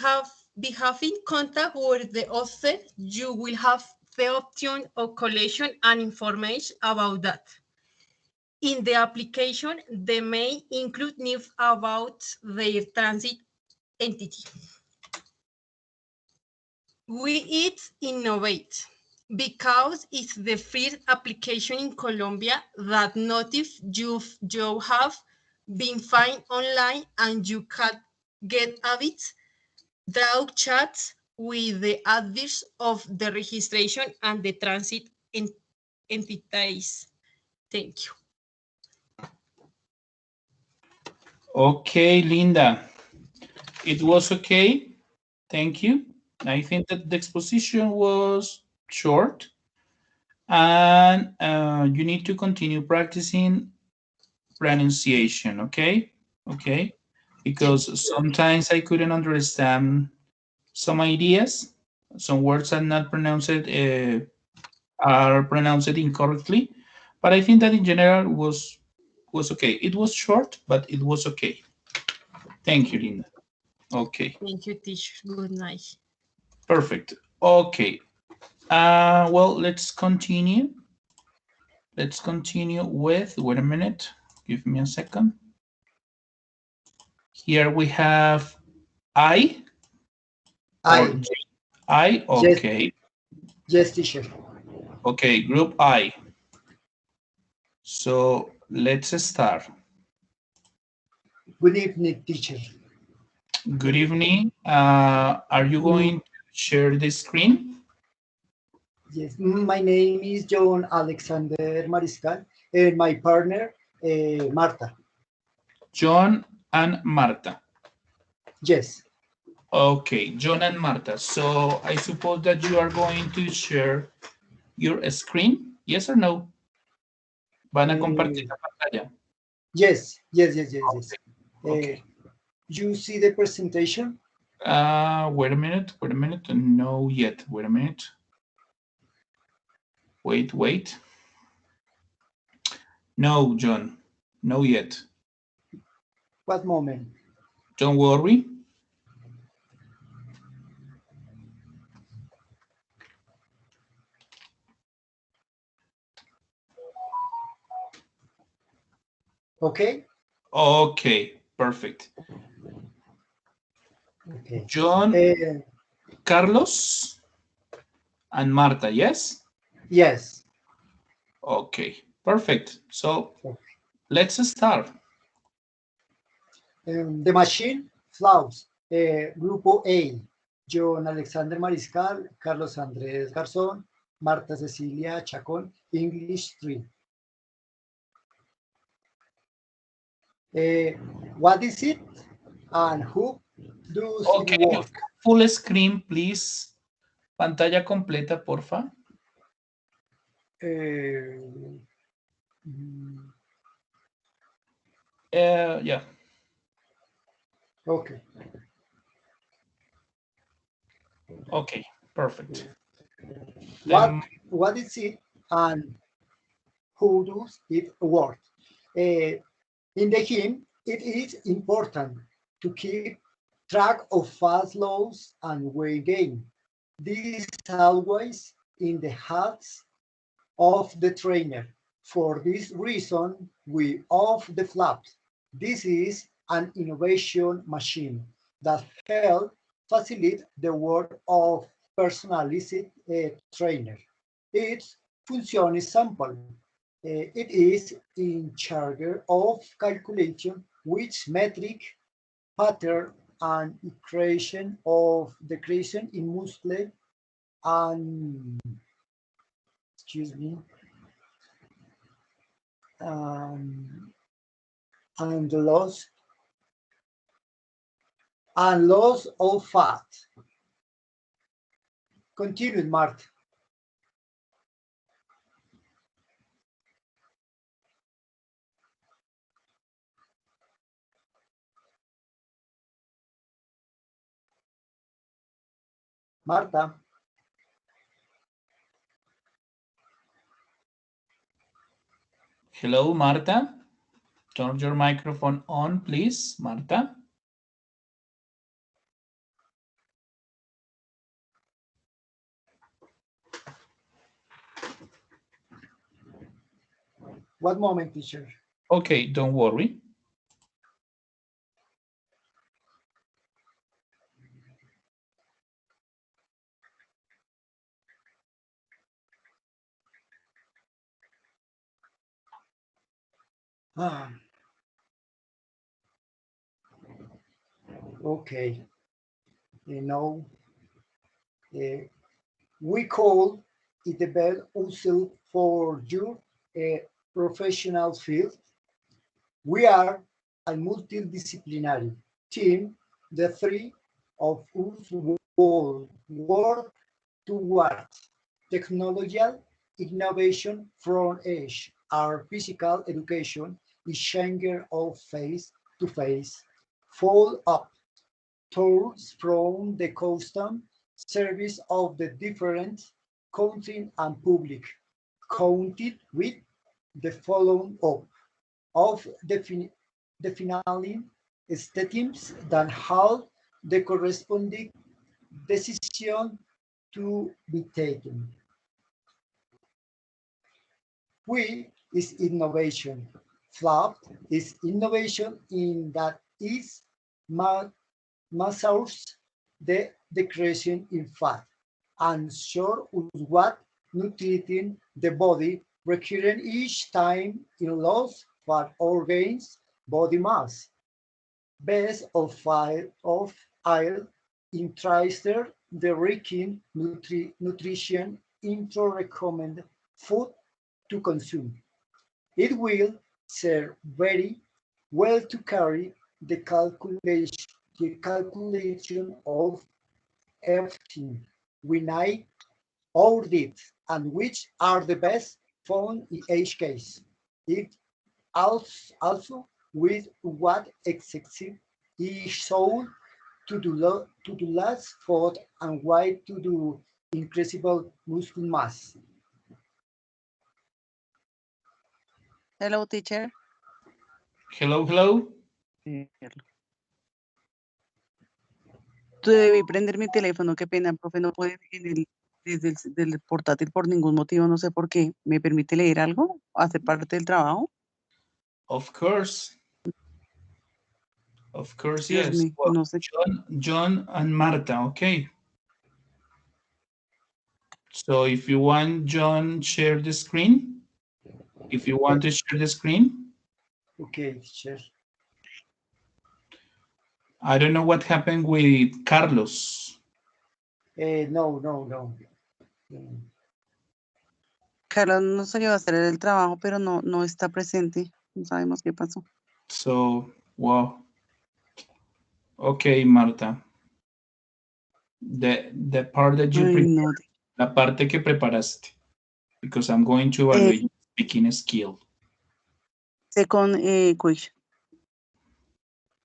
having contact with the author, you will have the option of collection and information about that. In the application, they may include news about their transit entity. We innovate because it's the first application in Colombia that notice you have been found online and you can get audits, draw chats with the address of the registration and the transit entities. Thank you. Okay, Linda. It was okay. Thank you. I think that the exposition was short and you need to continue practicing pronunciation, okay? Okay, because sometimes I couldn't understand some ideas. Some words are not pronounced, are pronounced incorrectly, but I think that in general was okay. It was short, but it was okay. Thank you, Linda. Okay. Thank you, teacher. Good night. Perfect. Okay. Well, let's continue. Let's continue with, wait a minute, give me a second. Here we have I. I, okay. Yes, teacher. Okay, group I. So let's start. Good evening, teacher. Good evening. Are you going to share the screen? Yes, my name is John Alexander Mariscal and my partner, Marta. John and Marta. Yes. Okay, John and Marta. So I suppose that you are going to share your screen, yes or no? ¿Van a compartir la pantalla? Yes. Okay. You see the presentation? Wait a minute. No yet. Wait a minute. Wait. No, John. No yet. What moment? Don't worry. Okay. Okay, perfect. Okay. John, Carlos, and Marta, yes? Yes. Okay, perfect. So let's start. The machine flows. Grupo A, John Alexander Mariscal, Carlos Andrés Garzón, Marta Cecilia Chacón, English 3. What is it and who does it work? Full screen, please. Pantalla completa, porfa. Yeah. Okay. Okay, perfect. What is it and who does it work? In the hymn, it is important to keep track of fast lows and weight gain. This is always in the hands of the trainer. For this reason, we off the flaps. This is an innovation machine that helps facilitate the work of personalized trainer. It's function example. It is in charge of calculation which metric, pattern, and creation of the creation in muscle and excuse me and the loss of fat. Continue, Marta. Marta. Hello, Marta. Turn your microphone on, please, Marta. One moment, teacher. Okay, don't worry. Okay. Now we call it the best used for your professional field. We are a multidisciplinary team. The three of us will work towards technological innovation from edge. Our physical education is changing of face-to-face follow-up tours from the custom service of the different county and public counted with the following up of the finale statements that have the corresponding decision to be taken. We is innovation. Flap is innovation in that is measures the creation in fat and sure what nutriting the body requiring each time in loss fat or gains body mass. Base of oil in Trister, the reeking nutrition into recommended food to consume. It will serve very well to carry the calculation of everything we need or did and which are the best found in each case. It also with what excessive is shown to do less food and why to do increasable muscle mass. Hello, teacher. Hello, hello. Debí prender mi teléfono, qué pena, profe, no puede desde el portátil por ningún motivo, no sé por qué. ¿Me permite leer algo? ¿Hacer parte del trabajo? Of course. Of course, Excuse yes. me, Well, no sé. John and Marta, okay. So if you want, John, share the screen. If you want to share the screen. Okay, share. I don't know what happened with Carlos. No. Carlos nos ayudó a hacer el trabajo, pero no está presente. No sabemos qué pasó. So, wow. Okay, Marta. The part that you prepared, la parte que preparaste, because I'm going to evaluate speaking skill. Second question.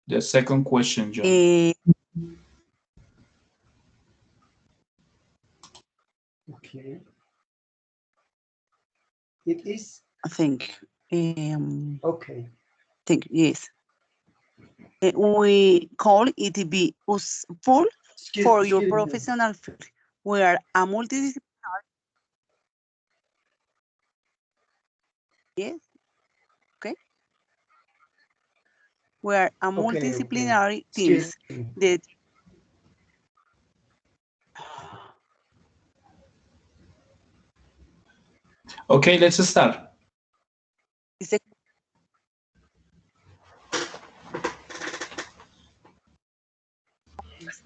The second question, John. Okay. It is. I think. Okay. Think yes. We call it be useful for your professional field. We are a multidisciplinary. Yes. Okay. We are a multidisciplinary teams that Okay, let's start.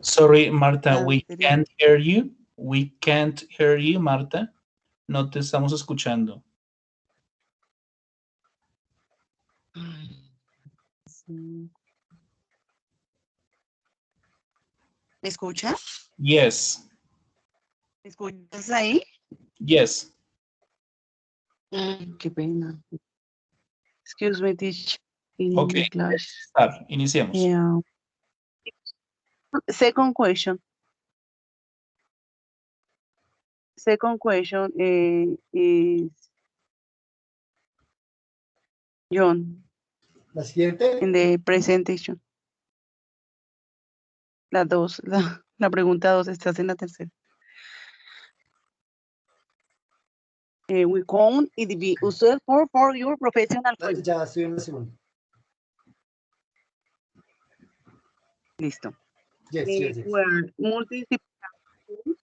Sorry, Marta, we can't hear you. We can't hear you, Marta. No te estamos escuchando. ¿Me escucha? Yes. ¿Me escuchas ahí? Yes. Qué pena. Excuse me, teacher. Okay, let's start. Iniciemos. Yeah. Second question. Second question is John. La siguiente. In the presentation. La dos, la pregunta 2, estás en la tercera. We count it be used for your professional. Ya estoy en la segunda. Listo. Yes, yes, yes. Where multidisciplinary,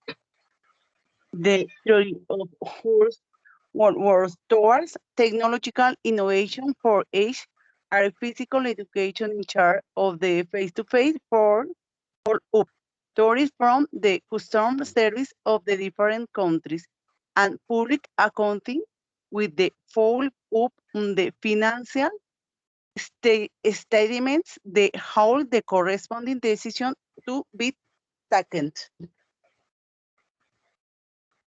the theory of force works towards technological innovation for each are physical education in charge of the face-to-face for up tourists from the custom service of the different countries and public accounting with the follow up on the financial statements, they hold the corresponding decision to be taken.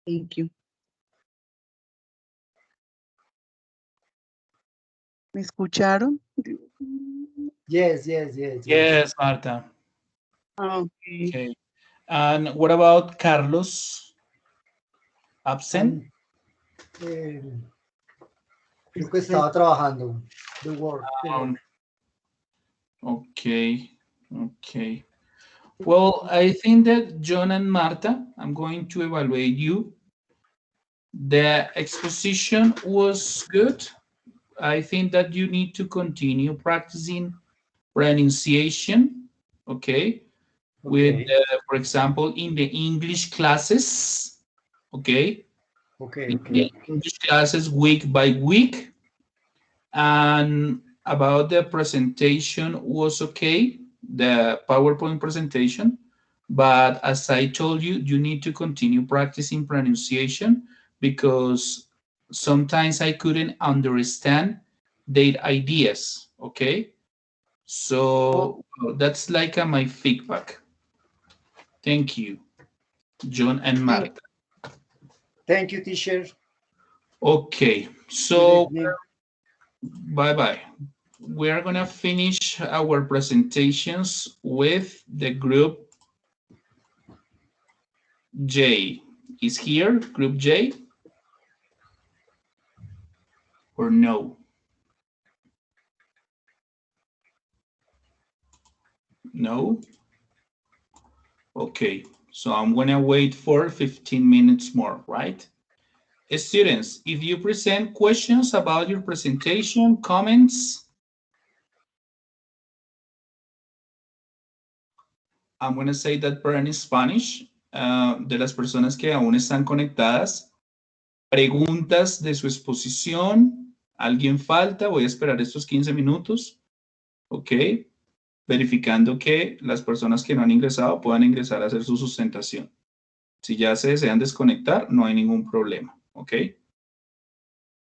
Thank you. ¿Me escucharon? Yes, yes, yes. Yes, Marta. Okay. Okay. And what about Carlos? Absent? Creo que estaba trabajando. The work. Okay. Okay. Well, I think that John and Marta, I'm going to evaluate you. The exposition was good. I think that you need to continue practicing pronunciation, okay? With, for example, in the English classes, okay? Okay. The English classes week by week. And about the presentation was okay, the PowerPoint presentation. But as I told you, you need to continue practicing pronunciation because sometimes I couldn't understand their ideas, okay? So that's like my feedback. Thank you, John and Marta. Thank you, teacher. Okay, so bye-bye. We're gonna finish our presentations with the group J. Is here group J or no? No? Okay, so I'm gonna wait for 15 minutes more, right? Students, if you present questions about your presentation, comments, I'm gonna say that in Spanish, de las personas que aún están conectadas, preguntas de su exposición, ¿alguien falta? Voy a esperar estos 15 minutos, ok, verificando que las personas que no han ingresado puedan ingresar a hacer su sustentación. Si ya se desean desconectar, no hay ningún problema, ok.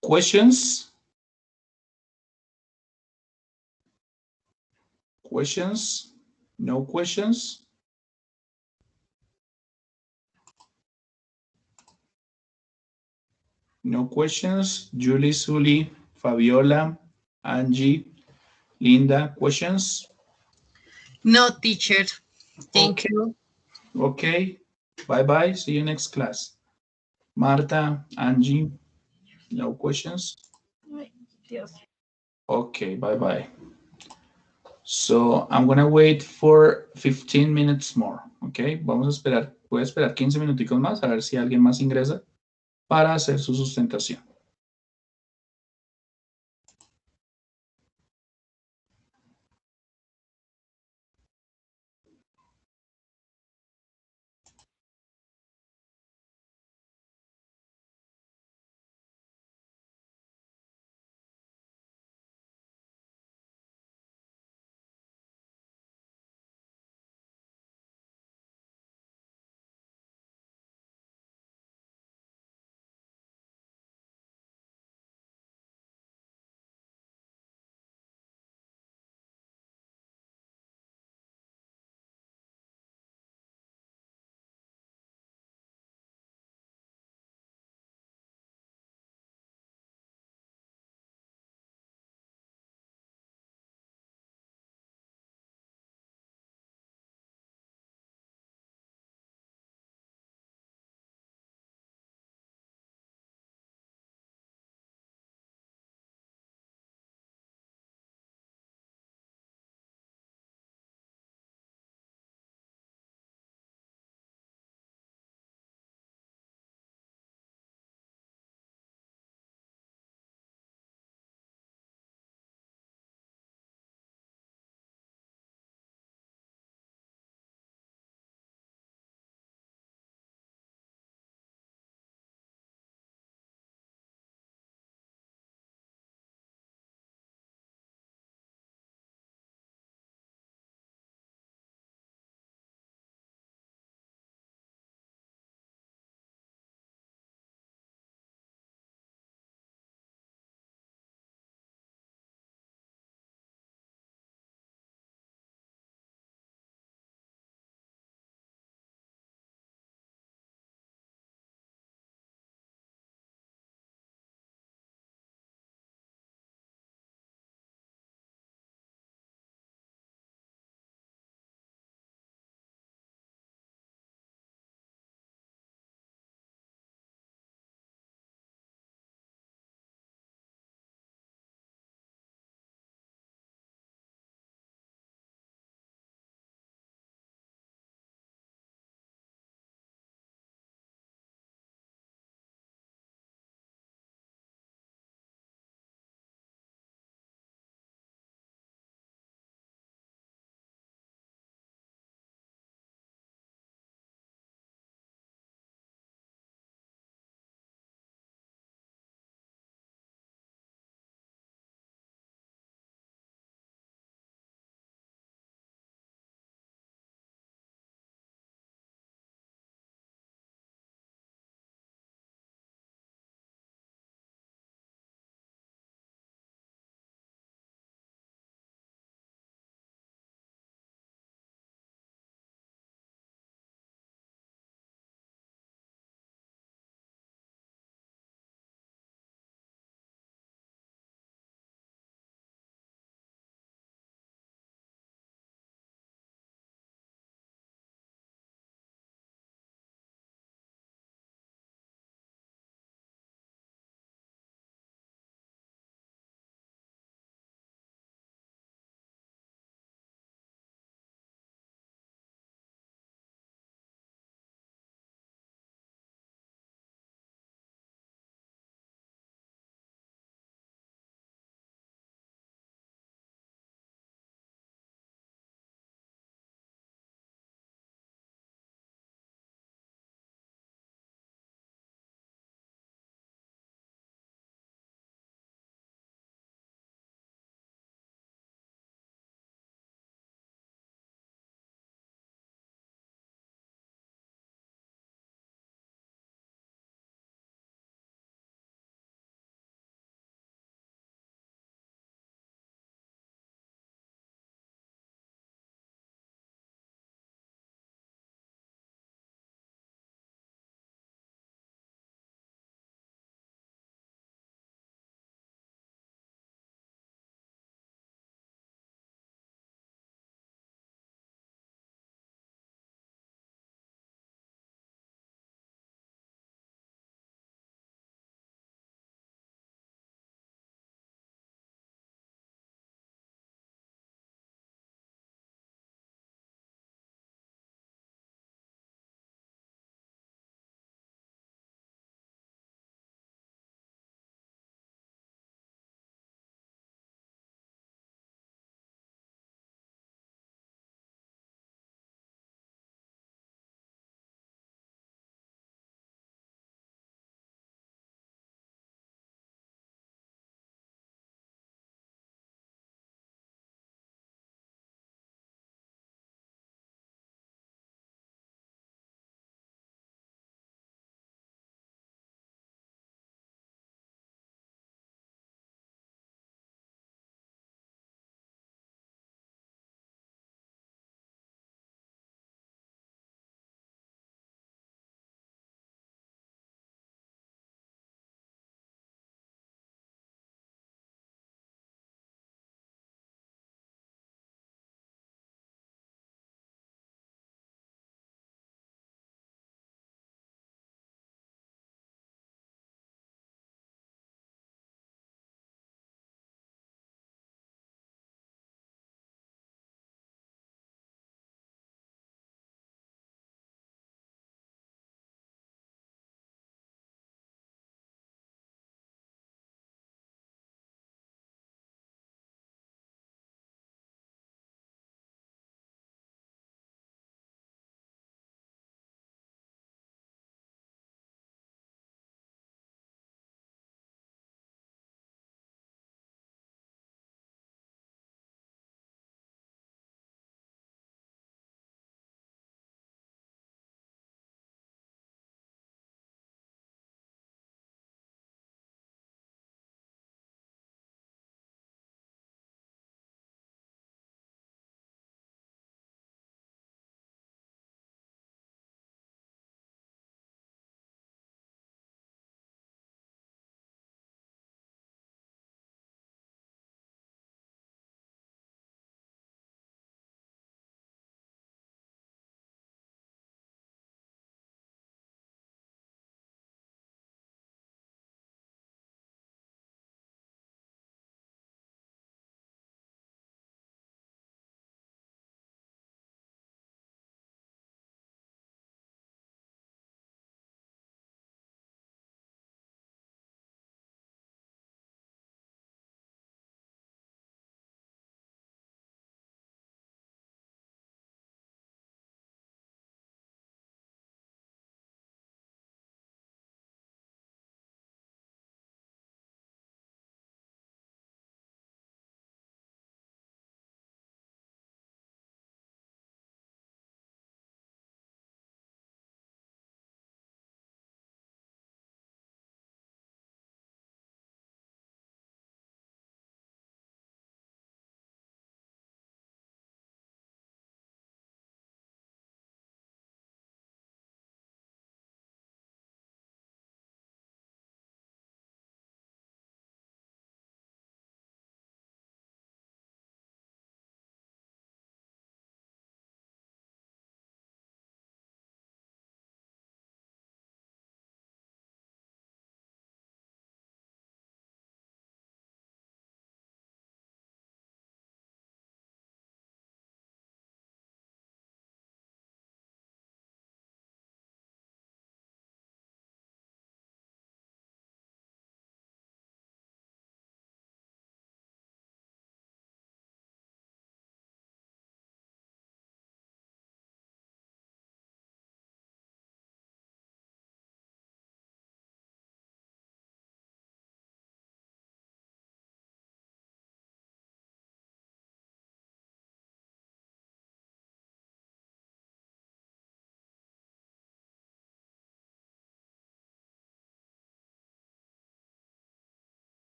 Questions? Questions? No questions? No questions? Julie, Sully, Fabiola, Angie, Linda, questions? No, teacher. Thank you. Okay. Bye-bye. See you next class. Marta, Angie, no questions? Okay, bye-bye. So I'm gonna wait for 15 minutes more, okay? Vamos a esperar, voy a esperar 15 minuticos más a ver si alguien más ingresa para hacer su sustentación.